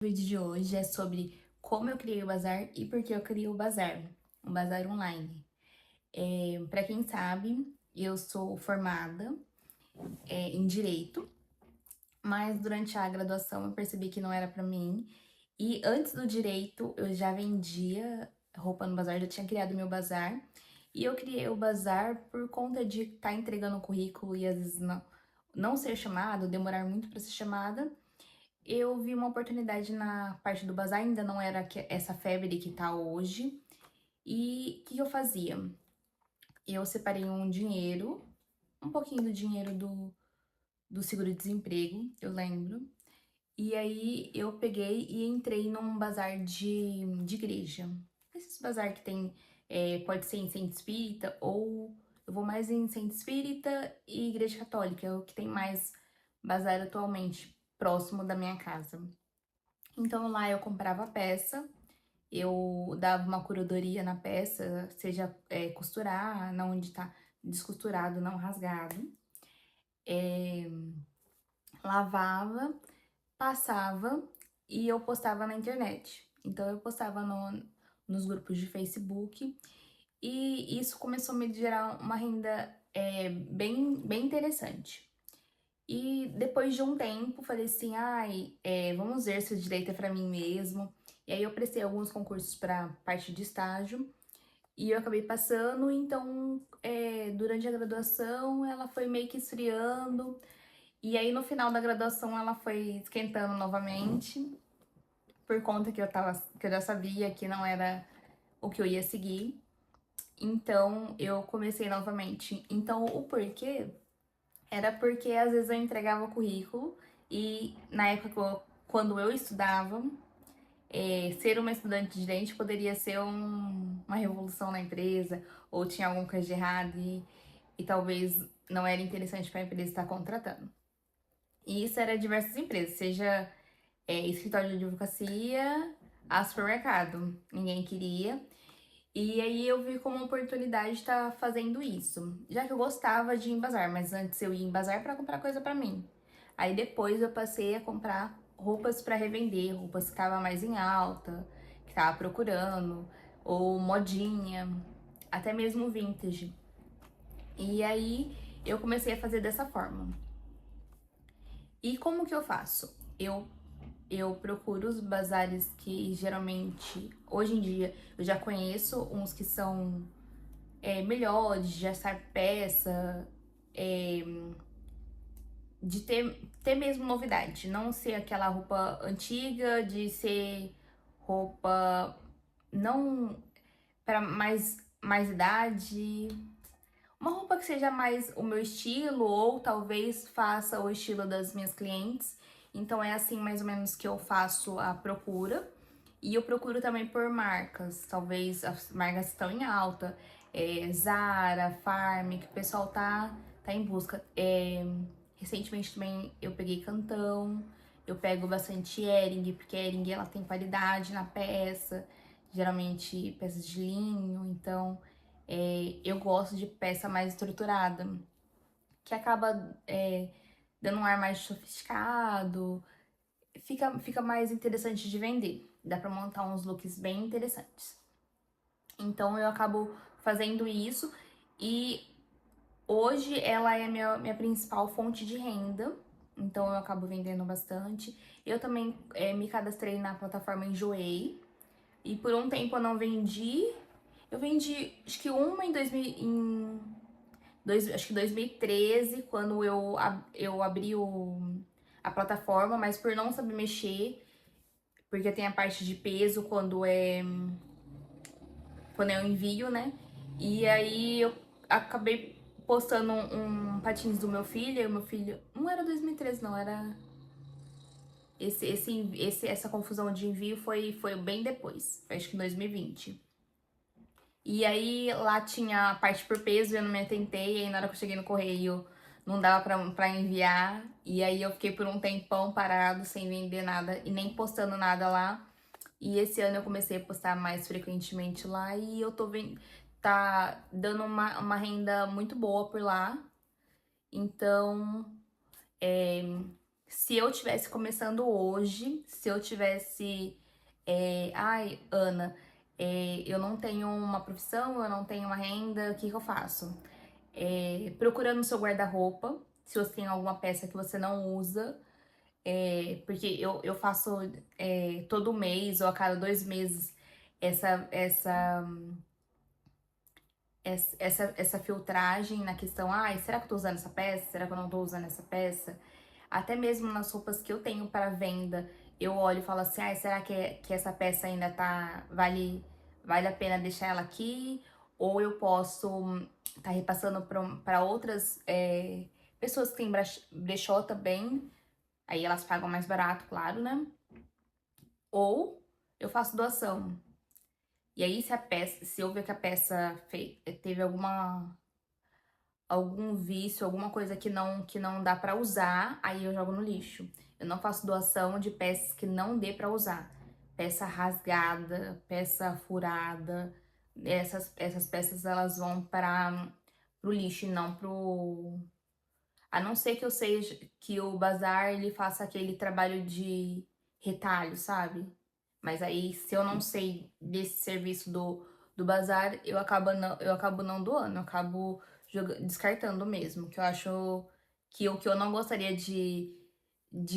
O vídeo de hoje é sobre como eu criei o bazar e por que eu criei o bazar, um bazar online. Para quem sabe, eu sou formada em Direito, mas durante a graduação eu percebi que não era para mim. E antes do Direito, eu já vendia roupa no bazar, já tinha criado meu bazar. E eu criei o bazar por conta de estar entregando o currículo e às vezes não ser chamado, demorar muito para ser chamada. Eu vi uma oportunidade na parte do bazar, ainda não era essa febre que tá hoje. E o que eu fazia? Eu separei um dinheiro, um pouquinho do dinheiro do seguro-desemprego, eu lembro. E aí eu peguei e entrei num bazar de igreja. Esses bazar que tem, pode ser em centro espírita ou eu vou mais em centro espírita e igreja católica, é o que tem mais bazar atualmente, próximo da minha casa. Então lá eu comprava a peça, eu dava uma curadoria na peça, seja costurar, não onde tá descosturado, não rasgado. Lavava, passava e eu postava na internet. Então eu postava nos grupos de Facebook e isso começou a me gerar uma renda bem interessante. E depois de um tempo, falei assim, ai, vamos ver se o direito é pra mim mesmo. E aí eu prestei alguns concursos para parte de estágio e eu acabei passando, então durante a graduação ela foi meio que esfriando. E aí no final da graduação ela foi esquentando novamente, por conta que eu já sabia que não era o que eu ia seguir. Então eu comecei novamente. Então o porquê era porque às vezes eu entregava o currículo e na época quando eu estudava, ser uma estudante de direito poderia ser uma revolução na empresa, ou tinha alguma coisa de errado e talvez não era interessante para a empresa estar contratando. E isso era diversas empresas, seja escritório de advocacia a supermercado. Ninguém queria. E aí eu vi como uma oportunidade de estar fazendo isso. Já que eu gostava de ir em bazar, mas antes eu ia em bazar para comprar coisa para mim. Aí depois eu passei a comprar roupas para revender, roupas que estavam mais em alta, que tava procurando, ou modinha, até mesmo vintage. E aí eu comecei a fazer dessa forma. E como que eu faço? Eu procuro os bazares que geralmente, hoje em dia, eu já conheço uns que são melhores, de achar peça, é, de ter mesmo novidade. Não ser aquela roupa antiga, de ser roupa não para mais idade. Uma roupa que seja mais o meu estilo, ou talvez faça o estilo das minhas clientes. Então é assim mais ou menos que eu faço a procura. E eu procuro também por marcas, talvez as marcas que estão em alta, Zara, Farm, que o pessoal tá em busca. Recentemente também eu peguei Cantão, eu pego bastante Hering, porque a Hering ela tem qualidade na peça, geralmente peças de linho, então eu gosto de peça mais estruturada, que acaba dando um ar mais sofisticado, fica mais interessante de vender. Dá pra montar uns looks bem interessantes. Então eu acabo fazendo isso e hoje ela é a minha principal fonte de renda. Então eu acabo vendendo bastante. Eu também me cadastrei na plataforma Enjoei. E por um tempo eu não vendi. Eu vendi acho que uma em 2000, acho que 2013, quando eu abri a plataforma, mas por não saber mexer, porque tem a parte de peso quando eu envio, né? E aí eu acabei postando um patins do meu filho, e o meu filho. Não era 2013, não, era. Essa confusão de envio foi bem depois, foi acho que em 2020. E aí lá tinha a parte por peso, eu não me atentei, e aí na hora que eu cheguei no correio não dava pra enviar. E aí eu fiquei por um tempão parado, sem vender nada e nem postando nada lá. E esse ano eu comecei a postar mais frequentemente lá e eu tô vendo, tá dando uma renda muito boa por lá. Então, se eu tivesse começando hoje, se eu tivesse, ai, Ana, eu não tenho uma profissão, eu não tenho uma renda, o que que eu faço? Procurando no seu guarda-roupa, se você tem alguma peça que você não usa, porque eu faço todo mês ou a cada 2 meses essa, essa, essa filtragem na questão, ai, será que eu tô usando essa peça? Será que eu não tô usando essa peça? Até mesmo nas roupas que eu tenho para venda, eu olho e falo assim, ai, será que essa peça ainda vale a pena deixar ela aqui? Ou eu posso tá repassando para outras pessoas que têm brechó também, aí elas pagam mais barato, claro, né? Ou eu faço doação. E aí, se eu ver que a peça teve algum vício, alguma coisa que não dá pra usar, aí eu jogo no lixo. Eu não faço doação de peças que não dê pra usar. Peça rasgada, peça furada, essas peças elas vão para pro lixo e não pro... A não ser que eu seja que o bazar ele faça aquele trabalho de retalho, sabe? Mas aí, se eu não sei desse serviço do bazar, eu acabo não doando, eu acabo descartando mesmo. Que eu acho que o que eu não gostaria de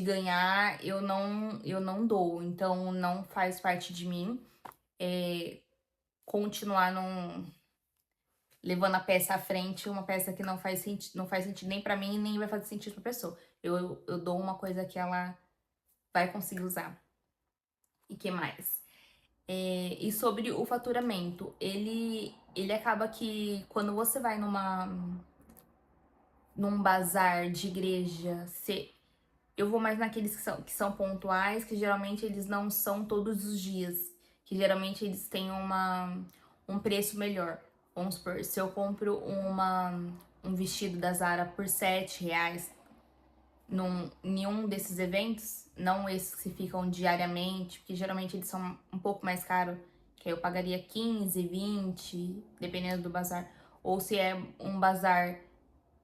ganhar, eu não dou. Então, não faz parte de mim continuar levando a peça à frente, uma peça que não faz sentido nem pra mim, nem vai fazer sentido pra pessoa. Eu dou uma coisa que ela vai conseguir usar. E que mais? E sobre o faturamento, ele acaba que quando você vai num bazar de igreja, eu vou mais naqueles que são pontuais, que geralmente eles não são todos os dias, que geralmente eles têm um preço melhor. Vamos supor, se eu compro um vestido da Zara por R$ 7 em um desses eventos, não esses que ficam diariamente, porque geralmente eles são um pouco mais caros, que aí eu pagaria 15, 20, dependendo do bazar. Ou se é um bazar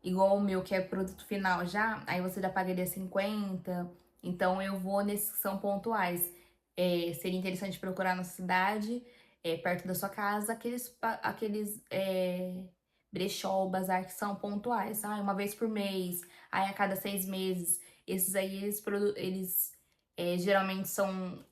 igual o meu, que é produto final já, aí você já pagaria 50. Então eu vou nesses que são pontuais. Seria interessante procurar na cidade, perto da sua casa, aqueles brechó, bazar que são pontuais. Ah, uma vez por mês, aí a cada 6 meses. Esses aí, eles geralmente são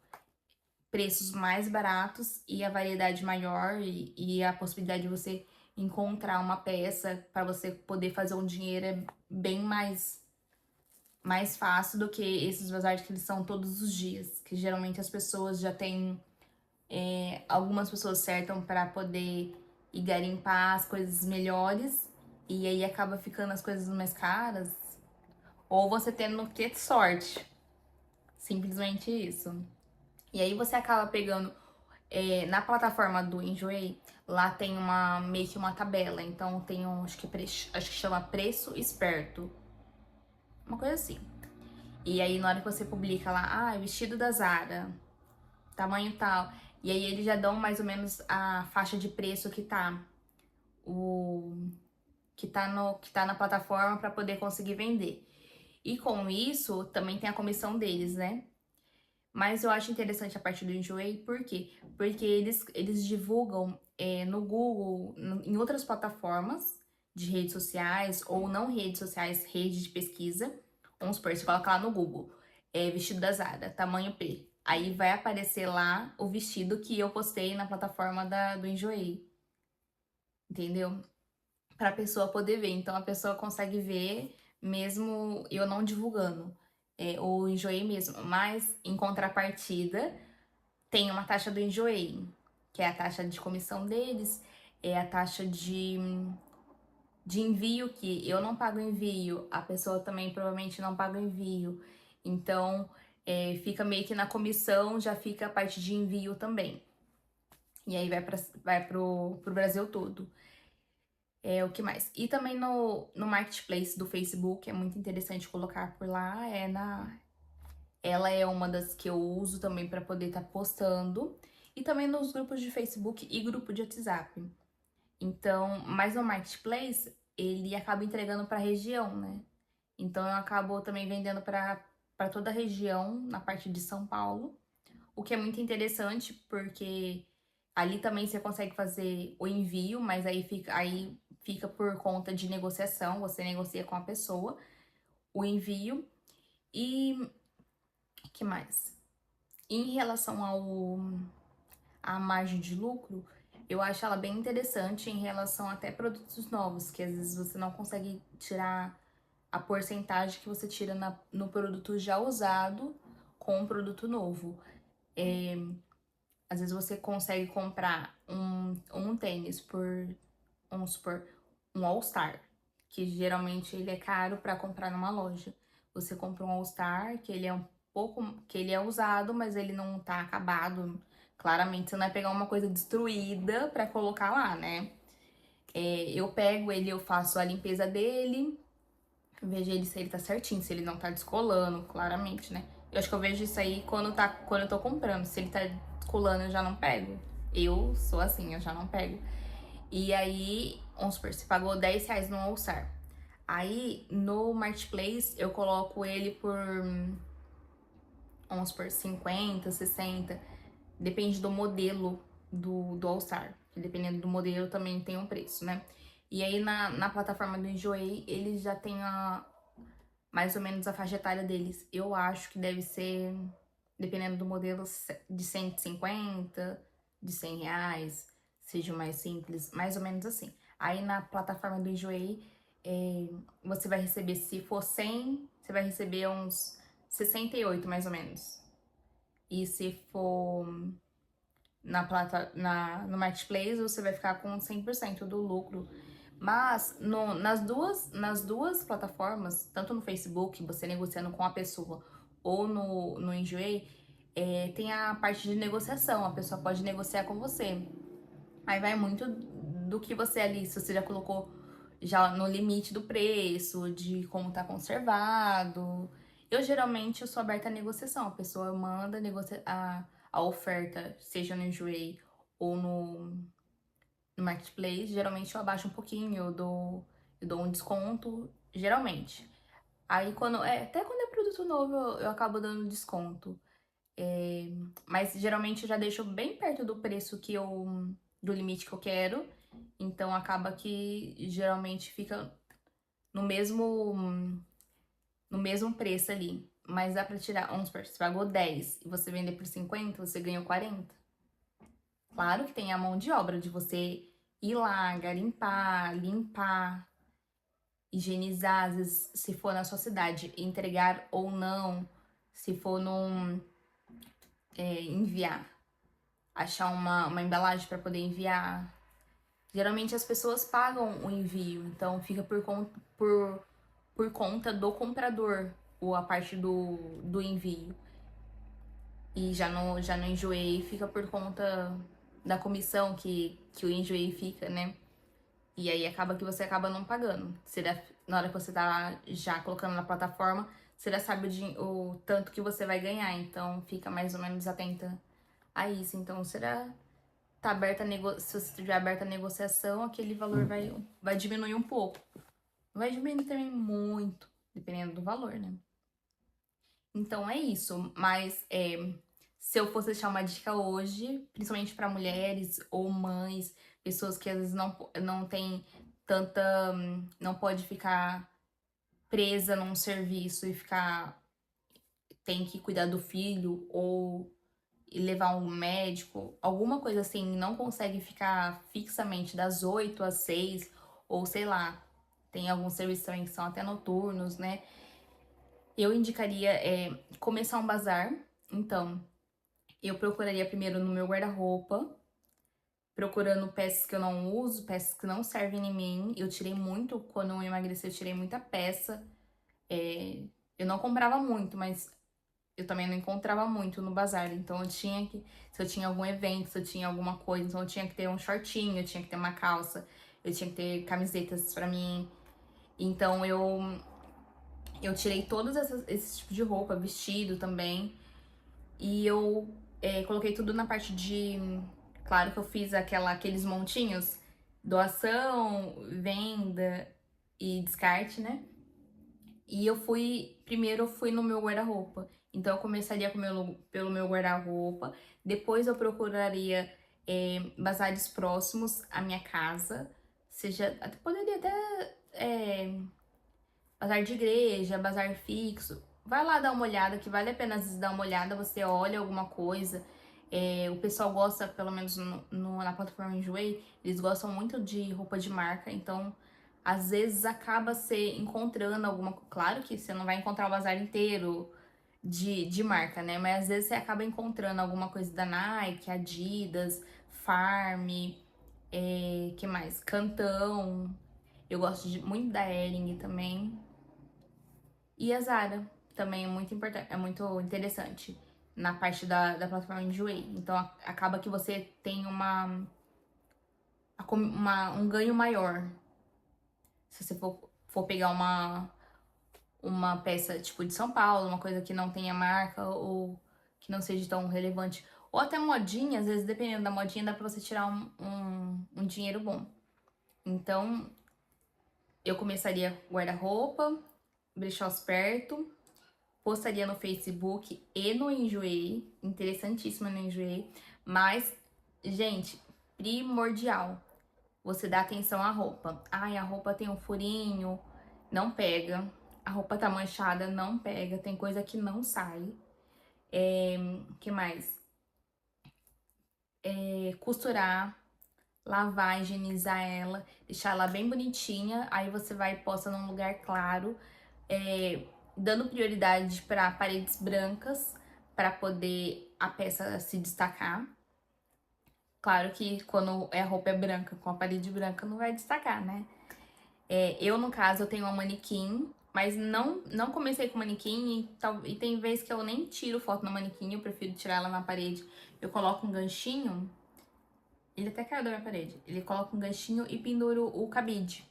preços mais baratos e a variedade maior e a possibilidade de você encontrar uma peça para você poder fazer um dinheiro é bem mais fácil do que esses bazares que eles são todos os dias, que geralmente as pessoas já têm, algumas pessoas certam para poder ir garimpar as coisas melhores e aí acaba ficando as coisas mais caras, ou você tendo que ter sorte, simplesmente isso. E aí você acaba pegando na plataforma do Enjoei, lá tem meio que uma tabela. Então tem acho que chama Preço Esperto. Uma coisa assim. E aí na hora que você publica lá, vestido da Zara, tamanho tal. E aí eles já dão mais ou menos a faixa de preço que tá. O que tá na plataforma para poder conseguir vender. E com isso, também tem a comissão deles, né? Mas eu acho interessante a parte do Enjoei, por quê? Porque eles divulgam no Google, em outras plataformas de redes sociais, ou não redes sociais, rede de pesquisa. Vamos supor, você coloca lá no Google, vestido da Zara, tamanho P. Aí vai aparecer lá o vestido que eu postei na plataforma do Enjoei, entendeu? Pra pessoa poder ver. Então a pessoa consegue ver mesmo eu não divulgando. Ou enjoei mesmo. Mas em contrapartida, tem uma taxa do enjoei, que é a taxa de comissão deles, é a taxa de envio, que eu não pago envio, a pessoa também provavelmente não paga envio. Então fica meio que na comissão, já fica a parte de envio também. E aí vai pro Brasil todo. O que mais? E também no Marketplace do Facebook, é muito interessante colocar por lá. Ela é uma das que eu uso também para poder estar postando. E também nos grupos de Facebook e grupo de WhatsApp. Então, mas no Marketplace, ele acaba entregando para a região, né? Então, eu acabo também vendendo para para toda a região, na parte de São Paulo, o que é muito interessante porque ali também você consegue fazer o envio, mas aí fica por conta de negociação, você negocia com a pessoa o envio. E que mais? Em relação à margem de lucro, eu acho ela bem interessante em relação até produtos novos, que às vezes você não consegue tirar a porcentagem que você tira no produto já usado com um produto novo. Às vezes você consegue comprar um tênis por, vamos supor, um All-Star, que geralmente ele é caro para comprar numa loja. Você compra um All-Star, que ele é um pouco, que ele é usado, mas ele não tá acabado. Claramente você não vai pegar uma coisa destruída para colocar lá, né? Eu pego ele, eu faço a limpeza dele, vejo ele se ele tá certinho, se ele não tá descolando, claramente, né? Eu acho que eu vejo isso aí quando eu tô comprando. Se ele tá descolando, eu já não pego. Eu sou assim, eu já não pego. E aí, vamos supor, você pagou R$ 10 no All-Star. Aí, no Marketplace, eu coloco ele por, vamos supor, 50, 60. Depende do modelo do All-Star. Dependendo do modelo, também tem um preço, né? E aí, na plataforma do Enjoei, eles já têm mais ou menos a faixa etária deles. Eu acho que deve ser, dependendo do modelo, de 150, de R$ 100, seja o mais simples, mais ou menos assim. Aí na plataforma do Enjoei, você vai receber, se for 100, você vai receber uns 68, mais ou menos. E se for no Marketplace, você vai ficar com 100% do lucro. Mas nas duas plataformas, tanto no Facebook, você negociando com a pessoa, ou no Enjoei, tem a parte de negociação, a pessoa pode negociar com você. Aí vai muito do que você ali, se você já colocou já no limite do preço, de como tá conservado. Eu sou aberta à negociação, a pessoa manda a oferta, seja no Enjoei ou no Marketplace, geralmente eu abaixo um pouquinho, eu dou um desconto, geralmente. Aí até quando é produto novo, eu acabo dando desconto. Mas geralmente eu já deixo bem perto do preço do limite que eu quero. Então acaba que geralmente fica no mesmo preço ali. Mas dá pra tirar, vamos supor, você pagou 10 e você vender por 50, você ganhou 40. Claro que tem a mão de obra de você ir lá, garimpar, limpar, higienizar, às vezes, se for na sua cidade, entregar ou não, se for enviar, achar uma embalagem para poder enviar. Geralmente as pessoas pagam o envio, então fica por conta do comprador, ou a parte do envio. E já no Enjoei fica por conta da comissão que o Enjoei fica, né? E aí acaba que você acaba não pagando. Na hora que você tá já colocando na plataforma, você já sabe o tanto que você vai ganhar. Então fica mais ou menos atenta a isso. Então tá aberta se você estiver aberta a negociação, aquele valor vai diminuir um pouco. Não vai diminuir também muito, dependendo do valor, né? Então é isso. Mas se eu fosse deixar uma dica hoje, principalmente para mulheres ou mães, pessoas que às vezes não tem tanta. Não pode ficar presa num serviço e tem que cuidar do filho ou levar um médico, alguma coisa assim, não consegue ficar fixamente das 8 às 6, ou sei lá, tem alguns serviços também que são até noturnos, né? Eu indicaria começar um bazar. Então, eu procuraria primeiro no meu guarda-roupa, procurando peças que eu não uso, peças que não servem em mim. Eu tirei muito, quando eu emagreci, eu tirei muita peça. Eu não comprava muito, mas eu também não encontrava muito no bazar. Então se eu tinha algum evento, se eu tinha alguma coisa, então eu tinha que ter um shortinho, eu tinha que ter uma calça, eu tinha que ter camisetas pra mim. Então eu tirei todos esses tipos de roupa, vestido também. E eu coloquei tudo na parte de. Claro que eu fiz aqueles montinhos: doação, venda e descarte, né? E primeiro eu fui no meu guarda-roupa. Então eu começaria pelo meu guarda-roupa, depois eu procuraria bazares próximos à minha casa, poderia até bazar de igreja, bazar fixo. Vai lá dar uma olhada, que vale a pena às vezes dar uma olhada, você olha alguma coisa. O pessoal gosta, pelo menos na plataforma Enjoei, eles gostam muito de roupa de marca, então às vezes acaba se encontrando alguma coisa. Claro que você não vai encontrar o bazar inteiro de marca, né? Mas às vezes você acaba encontrando alguma coisa da Nike, Adidas, Farm, que mais? Cantão. Eu gosto muito da Hering também. E a Zara também é muito importante, é muito interessante na parte da plataforma Enjoei. Então acaba que você tem um ganho maior. Se você for pegar uma peça tipo de São Paulo, uma coisa que não tenha marca ou que não seja tão relevante. Ou até modinha, às vezes dependendo da modinha dá pra você tirar um dinheiro bom. Então eu começaria guarda-roupa, brechós perto, postaria no Facebook e no Enjoei, interessantíssimo no Enjoei, mas, gente, primordial, você dá atenção à roupa. Ai, a roupa tem um furinho, não pega. A roupa tá manchada, não pega. Tem coisa que não sai. Que mais? Costurar, lavar, higienizar ela, deixar ela bem bonitinha. Aí você vai e posta num lugar claro, dando prioridade para paredes brancas, para poder a peça se destacar. Claro que quando a roupa é branca, com a parede branca, não vai destacar, né? Eu, no caso, eu tenho uma manequim, mas não comecei com manequim e tem vezes que eu nem tiro foto no manequim, eu prefiro tirar ela na parede. Eu coloco um ganchinho, ele até caiu da minha parede, ele coloca um ganchinho e penduro o cabide.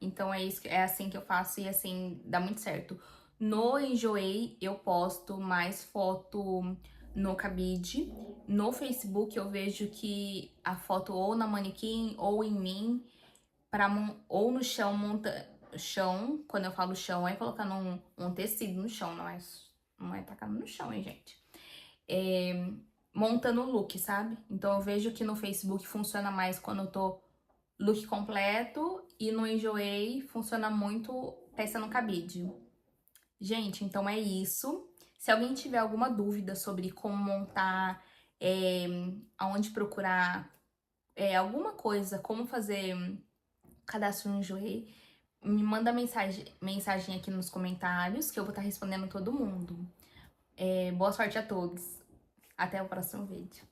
Então é assim que eu faço e assim dá muito certo. No Enjoei eu posto mais foto no cabide. No Facebook eu vejo que a foto ou na manequim ou em mim, ou no chão, chão, quando eu falo chão é colocando um tecido no chão, não é tacando no chão, hein, gente. Montando o look, sabe? Então eu vejo que no Facebook funciona mais quando eu tô look completo e no Enjoei funciona muito peça no cabide. Gente, então é isso. Se alguém tiver alguma dúvida sobre como montar, aonde procurar, alguma coisa, como fazer cadastro no Enjoei, me manda mensagem aqui nos comentários que eu vou estar respondendo todo mundo. Boa sorte a todos. Até o próximo vídeo.